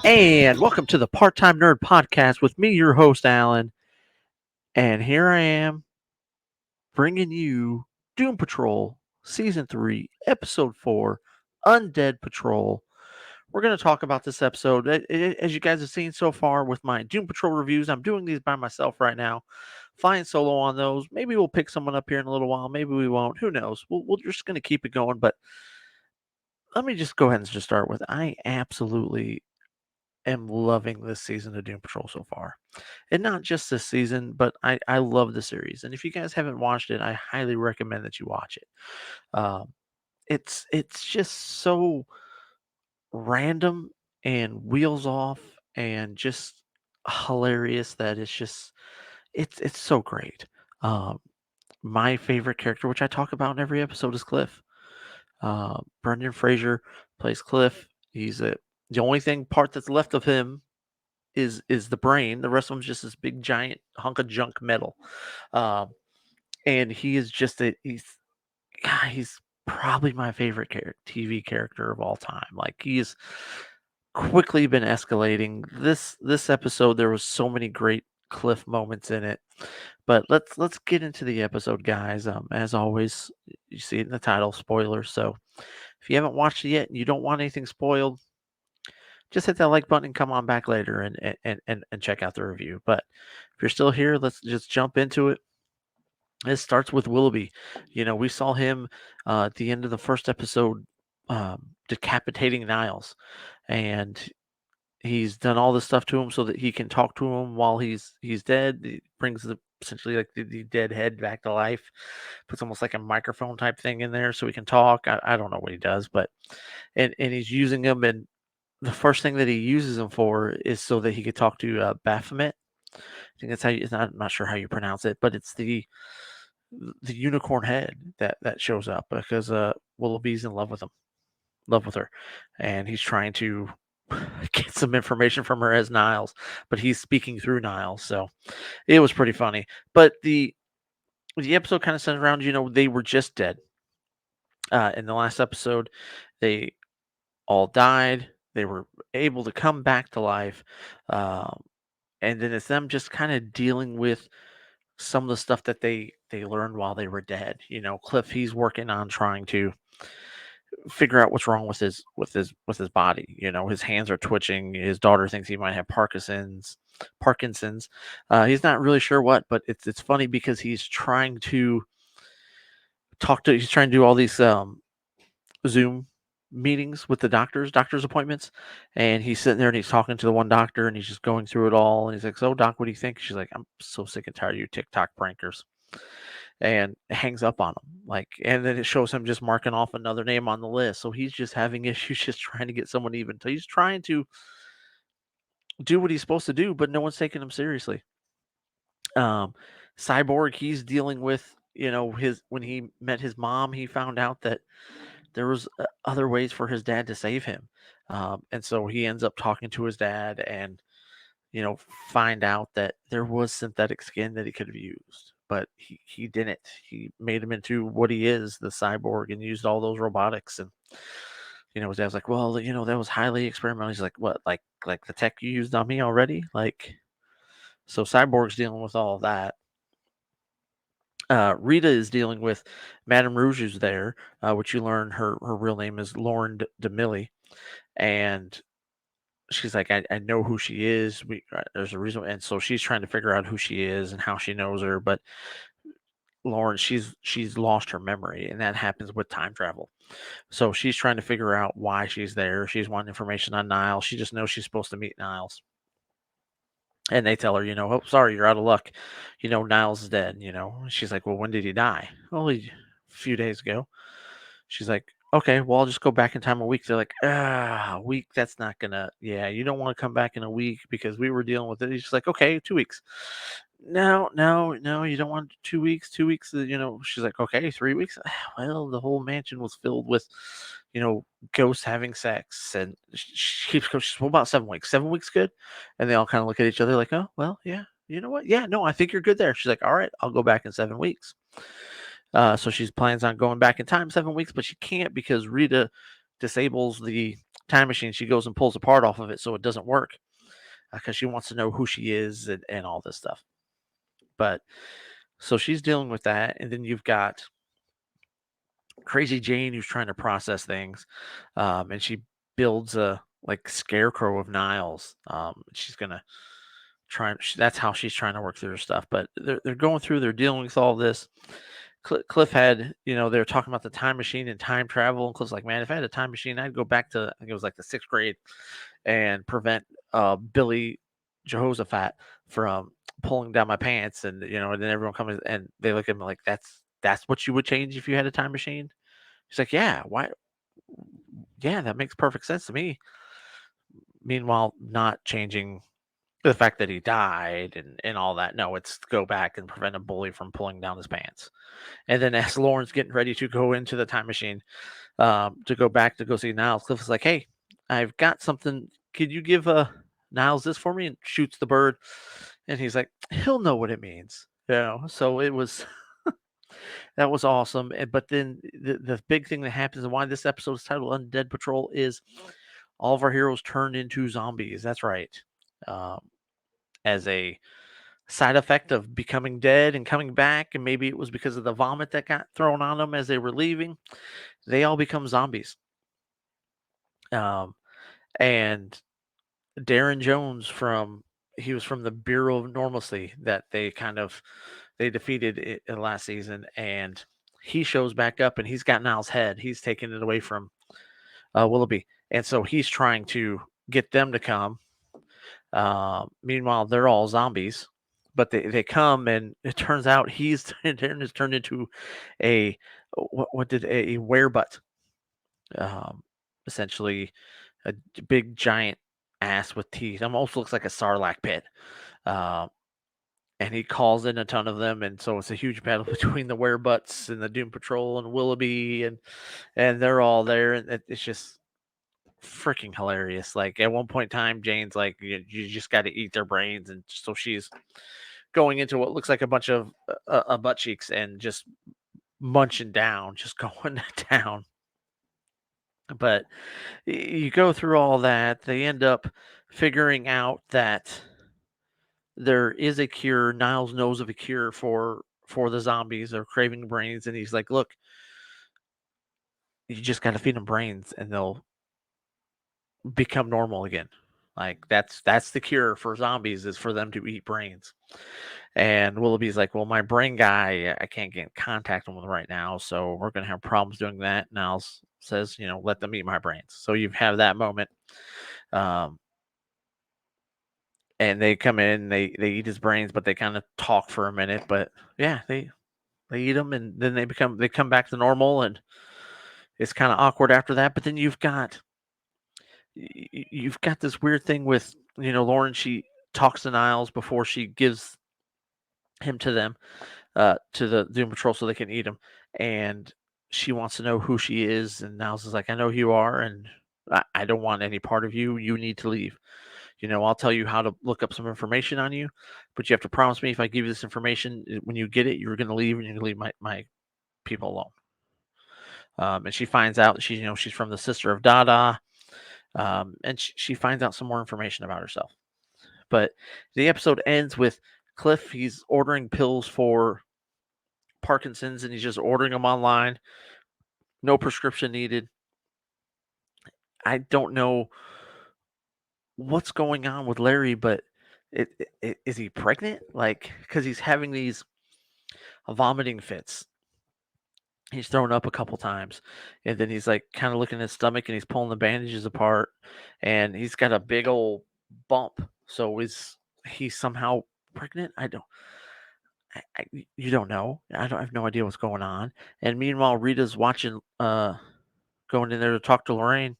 And welcome to the Part-Time Nerd Podcast with me, your host, Alan. And here I am bringing you Doom Patrol Season 3, Episode 4, Undead Patrol. We're going to talk about this episode. As you guys have seen so far with my Doom Patrol reviews, I'm doing these by myself right now, flying solo on those. Maybe we'll pick someone up here in a little while. Maybe we won't. Who knows? We're just going to keep it going. But let me just go ahead and just start with I absolutely am loving this season of Doom Patrol so far. And not just this season, but I love the series. And if you guys haven't watched it, I highly recommend that you watch it. Um, it's just so random and wheels off and just hilarious that it's so great. Um, my favorite character, which I talk about in every episode, is Cliff. Brendan Fraser plays Cliff. The only part that's left of him is the brain. The rest of him's just this big giant hunk of junk metal. Um, and he is just he's probably my favorite TV character of all time. Like he's quickly been escalating. This episode there was so many great Cliff moments in it. But let's get into the episode, guys. As always, you see it in the title, spoilers. So if you haven't watched it yet and you don't want anything spoiled, just hit that like button and come on back later and check out the review. But if you're still here, let's just jump into it. It starts with Willoughby. We saw him at the end of the first episode decapitating Niles, and he's done all this stuff to him so that he can talk to him while he's dead. He brings essentially like the dead head back to life. Puts almost like a microphone type thing in there so he can talk. I don't know what he does, but and he's using him, and the first thing that he uses him for is so that he could talk to Baphomet. I think that's how I'm not sure how you pronounce it, but it's the unicorn head that shows up because Willoughby's in love with her, and he's trying to get some information from her as Niles, but he's speaking through Niles, so it was pretty funny. But the episode kind of centered around they were just dead. In the last episode, they all died. They were able to come back to life, and then it's them just kind of dealing with some of the stuff that they learned while they were dead. Cliff, he's working on trying to figure out what's wrong with his body. His hands are twitching. His daughter thinks he might have Parkinson's. He's not really sure what, but it's funny because he's trying to he's trying to do all these Zoom meetings with the doctor's appointments, and he's sitting there and he's talking to the one doctor and he's just going through it all, and he's like, "So doc, what do you think?" She's like, "I'm so sick and tired of you TikTok prankers," and hangs up on him. And then it shows him just marking off another name on the list. So he's just having issues just trying to get someone even. So he's trying to do what he's supposed to do, but no one's taking him seriously. Cyborg, he's dealing with his when he met his mom, he found out that there was other ways for his dad to save him, and so he ends up talking to his dad and find out that there was synthetic skin that he could have used, but he didn't. He made him into what he is, the cyborg, and used all those robotics. And his dad's like, well, that was highly experimental. He's like, what, like the tech you used on me already? So Cyborg's dealing with all of that. Rita is dealing with Madame Rouge, who's there, which you learn her real name is Lauren DeMilly, and she's like, I know who she is. There's a reason, and so she's trying to figure out who she is and how she knows her. But Lauren, she's lost her memory, and that happens with time travel. So she's trying to figure out why she's there. She's wanting information on Niles. She just knows she's supposed to meet Niles. And they tell her, oh, sorry, you're out of luck. Niles is dead. She's like, well, when did he die? Only a few days ago. She's like, okay, well, I'll just go back in time a week. They're like, a week, that's not gonna, yeah, you don't want to come back in a week because we were dealing with it. He's just like, okay, 2 weeks. No, you don't want 2 weeks. 2 weeks, she's like, okay, 3 weeks. Well, the whole mansion was filled with, ghosts having sex. And she keeps going, well, about 7 weeks. 7 weeks good? And they all kind of look at each other like, oh, well, yeah, you know what? Yeah, no, I think you're good there. She's like, all right, I'll go back in 7 weeks. So she plans on going back in time 7 weeks, but she can't because Rita disables the time machine. She goes and pulls a part off of it so it doesn't work because she wants to know who she is and all this stuff. But so she's dealing with that, and then you've got Crazy Jane who's trying to process things, and she builds a like scarecrow of Niles. She's gonna try. That's how she's trying to work through her stuff. But they're going through. They're dealing with all this. Cliff had, they're talking about the time machine and time travel, and Cliff's like, man, if I had a time machine, I'd go back to, I think it was like the 6th grade, and prevent Billy Jehoshaphat from pulling down my pants, and and then everyone comes and they look at me like, that's what you would change if you had a time machine. He's like, yeah, why? Yeah, that makes perfect sense to me. Meanwhile, not changing the fact that he died and all that. No, it's to go back and prevent a bully from pulling down his pants. And then as Lauren's getting ready to go into the time machine, to go back to go see Niles, Cliff is like, hey, I've got something. Could you give Niles this for me? And shoots the bird. And he's like, he'll know what it means. So it was that was awesome. But then the big thing that happens and why this episode is titled Undead Patrol is all of our heroes turned into zombies. That's right. Um, as a side effect of becoming dead and coming back, and maybe it was because of the vomit that got thrown on them as they were leaving, they all become zombies. And Darren Jones he was from the Bureau of Normalcy that they defeated in last season, and he shows back up and he's got Niles' head. He's taking it away from Willoughby, and so he's trying to get them to come. Meanwhile, they're all zombies, but they come, and it turns out Darren is turned into a what did a werebutt, essentially a big giant ass with teeth. Almost looks like a sarlacc pit. Uh, and he calls in a ton of them, and so it's a huge battle between the werebutts and the Doom Patrol and Willoughby, and they're all there, and it's just freaking hilarious. Like at one point in time, Jane's like, you just got to eat their brains, and so she's going into what looks like a bunch of butt cheeks and just munching down, just going down. But you go through all that, they end up figuring out that there is a cure. Niles knows of a cure for the zombies. They're craving brains, and he's like, look, you just got to feed them brains and they'll become normal again. Like that's the cure for zombies, is for them to eat brains. And Willoughby's like, well, my brain guy, I can't get in contact with him right now, so we're gonna have problems doing that. Niles says, let them eat my brains. So you have that moment. Um, and they come in, they eat his brains, but they kind of talk for a minute. But yeah, they eat them, and then they come back to normal, and it's kind of awkward after that. But then you've got this weird thing with Lauren. She talks to Niles before she gives him to them, to the Doom Patrol, so they can eat him, and she wants to know who she is, and Niles is like, I know who you are, and I don't want any part of you. You need to leave. I'll tell you how to look up some information on you, but you have to promise me if I give you this information, when you get it, you're going to leave, and you're going to leave my people alone. And she finds out she's from the Sister of Dada, and she finds out some more information about herself. But the episode ends with Cliff. He's ordering pills for Parkinson's, and he's just ordering them online. No prescription needed. I don't know what's going on with Larry, but is he pregnant? Like, because he's having these vomiting fits. He's thrown up a couple times, and then he's like kind of looking at his stomach, and he's pulling the bandages apart, and he's got a big old bump. So is he somehow pregnant? You don't know. I have no idea what's going on. And meanwhile, Rita's watching, going in there to talk to Lorraine,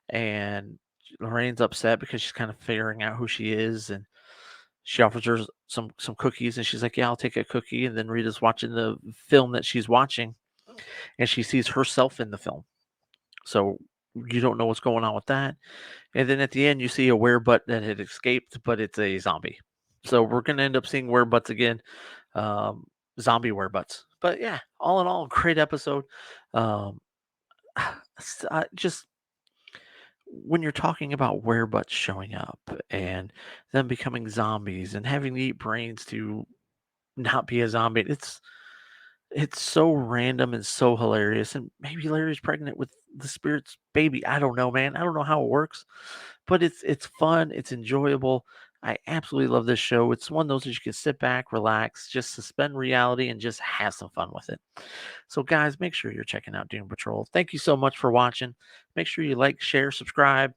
and Lorraine's upset because she's kind of figuring out who she is, and she offers her some cookies, and she's like, yeah, I'll take a cookie. And then Rita's watching the film that she's watching, and she sees herself in the film. So you don't know what's going on with that. And then at the end, you see a werebutt that had escaped, but it's a zombie. So we're going to end up seeing werebutts again, zombie werebutts. But yeah, all in all, great episode. Just when you're talking about werebutts showing up and them becoming zombies and having to eat brains to not be a zombie, it's so random and so hilarious. And maybe Larry's pregnant with the spirit's baby. I don't know, man. I don't know how it works, but it's fun. It's enjoyable. I absolutely love this show. It's one of those that you can sit back, relax, just suspend reality, and just have some fun with it. So, guys, make sure you're checking out Doom Patrol. Thank you so much for watching. Make sure you like, share, subscribe,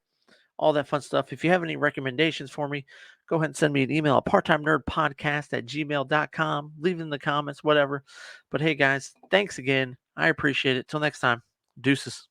all that fun stuff. If you have any recommendations for me, go ahead and send me an email at parttimenerdpodcast@gmail.com. Leave in the comments, whatever. But hey, guys, thanks again. I appreciate it. Till next time, deuces.